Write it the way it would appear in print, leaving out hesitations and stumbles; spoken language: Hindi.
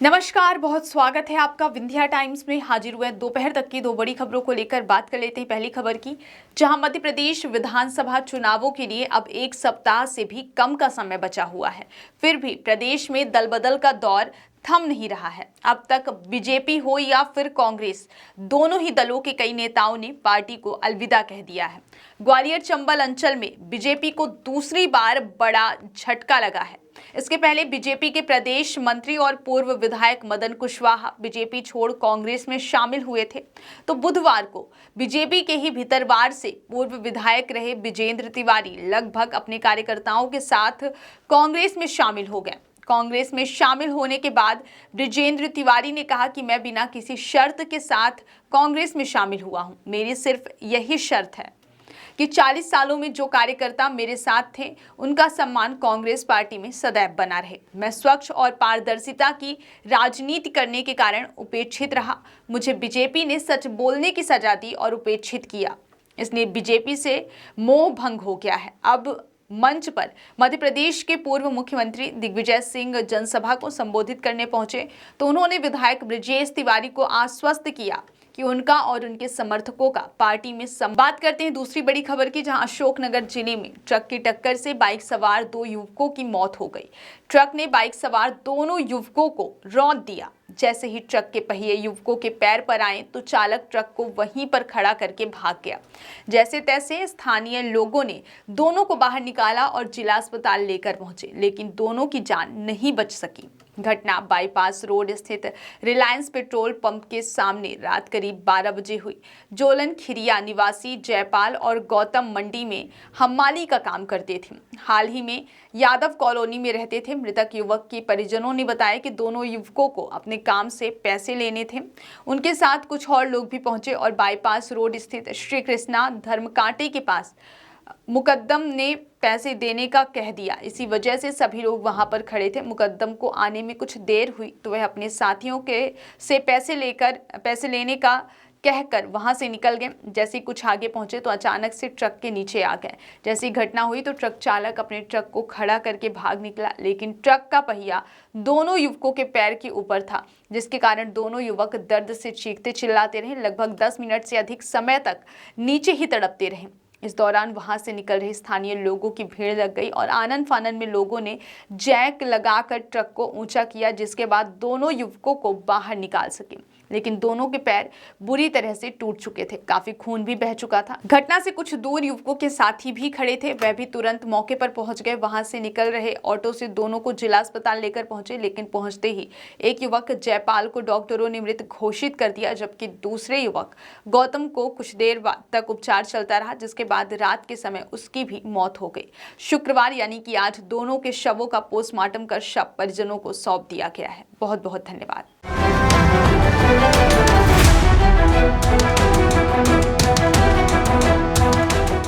नमस्कार, बहुत स्वागत है आपका विंध्या टाइम्स में। हाजिर हुए दोपहर तक की दो बड़ी खबरों को लेकर बात कर लेते हैं। पहली खबर की, जहां मध्य प्रदेश विधानसभा चुनावों के लिए अब एक सप्ताह से भी कम का समय बचा हुआ है, फिर भी प्रदेश में दल बदल का दौर थम नहीं रहा है। अब तक बीजेपी हो या फिर कांग्रेस, दोनों ही दलों के कई नेताओं ने पार्टी को अलविदा कह दिया है। ग्वालियर चंबल अंचल में बीजेपी को दूसरी बार बड़ा झटका लगा है। इसके पहले बीजेपी के प्रदेश मंत्री और पूर्व विधायक मदन कुशवाहा बीजेपी छोड़ कांग्रेस में शामिल हुए थे, तो बुधवार को बीजेपी के ही भीतरवार से पूर्व विधायक रहे विजेंद्र तिवारी लगभग अपने कार्यकर्ताओं के साथ कांग्रेस में शामिल हो गए। कांग्रेस में शामिल होने के बाद विजेंद्र तिवारी ने कहा कि मैं बिना किसी शर्त के साथ कांग्रेस में शामिल हुआ हूं। मेरी सिर्फ यही शर्त है कि 40 सालों में जो कार्यकर्ता मेरे साथ थे, उनका सम्मान कांग्रेस पार्टी में सदैव बना रहे। मैं स्वच्छ और पारदर्शिता की राजनीति करने के कारण उपेक्षित रहा। मुझे बीजेपी ने सच बोलने की सजा दी और उपेक्षित किया, इसलिए बीजेपी से मोह भंग हो गया है। अब मंच पर मध्य प्रदेश के पूर्व मुख्यमंत्री दिग्विजय सिंह जनसभा को संबोधित करने पहुंचे, तो उन्होंने विधायक ब्रजेश तिवारी को आश्वस्त किया कि उनका और उनके समर्थकों का पार्टी में बात करते हैं दूसरी बड़ी खबर की, जहां अशोकनगर जिले में ट्रक की टक्कर से बाइक सवार दो युवकों की मौत हो गई। ट्रक ने बाइक सवार दोनों युवकों को रौंद दिया। जैसे ही ट्रक के पहिए युवकों के पैर पर आए तो चालक ट्रक को वहीं पर खड़ा करके भाग गया। जैसे तैसे स्थानीय लोगों ने दोनों को बाहर निकाला और जिला अस्पताल लेकर पहुंचे, लेकिन दोनों की जान नहीं बच सकी। घटना बाईपास रोड स्थित रिलायंस पेट्रोल पंप के सामने रात करीब 12 बजे हुई। जोलन खिरिया निवासी जयपाल और गौतम मंडी में हम्माली का काम करते थे। हाल ही में यादव कॉलोनी में रहते थे। मृतक युवक के परिजनों ने बताया कि दोनों युवकों को अपने काम से पैसे लेने थे। उनके साथ कुछ और लोग भी पहुंचे और बाईपास रोड स्थित श्री कृष्णा धर्मकांटे के पास मुकद्दम ने पैसे देने का कह दिया। इसी वजह से सभी लोग वहां पर खड़े थे। मुकद्दम को आने में कुछ देर हुई तो वह अपने साथियों के से पैसे लेने का कहकर वहां से निकल गए। जैसे ही कुछ आगे पहुंचे तो अचानक से ट्रक के नीचे आ गए। जैसी घटना हुई तो ट्रक चालक अपने ट्रक को खड़ा करके भाग निकला, लेकिन ट्रक का पहिया दोनों युवकों के पैर के ऊपर था, जिसके कारण दोनों युवक दर्द से चीखते चिल्लाते रहे। लगभग 10 मिनट से अधिक समय तक नीचे ही तड़पते रहे। इस दौरान वहां से निकल रहे स्थानीय लोगों की भीड़ लग गई और आनन फानन में लोगों ने जैक लगाकर ट्रक को ऊंचा किया, जिसके बाद दोनों युवकों को बाहर निकाल सके, लेकिन दोनों के पैर बुरी तरह से टूट चुके थे। काफी खून भी बह चुका था। घटना से कुछ दूर युवकों के साथी भी खड़े थे, वह भी तुरंत मौके पर पहुंच गए। वहां से निकल रहे ऑटो से दोनों को जिला अस्पताल लेकर पहुंचे, लेकिन पहुंचते ही एक युवक जयपाल को डॉक्टरों ने मृत घोषित कर दिया, जबकि दूसरे युवक गौतम को कुछ देर तक उपचार चलता रहा, जिसके बाद रात के समय उसकी भी मौत हो गई। शुक्रवार यानी कि आज दोनों के शवों का पोस्टमार्टम कर शव परिजनों को सौंप दिया गया है। बहुत बहुत धन्यवाद।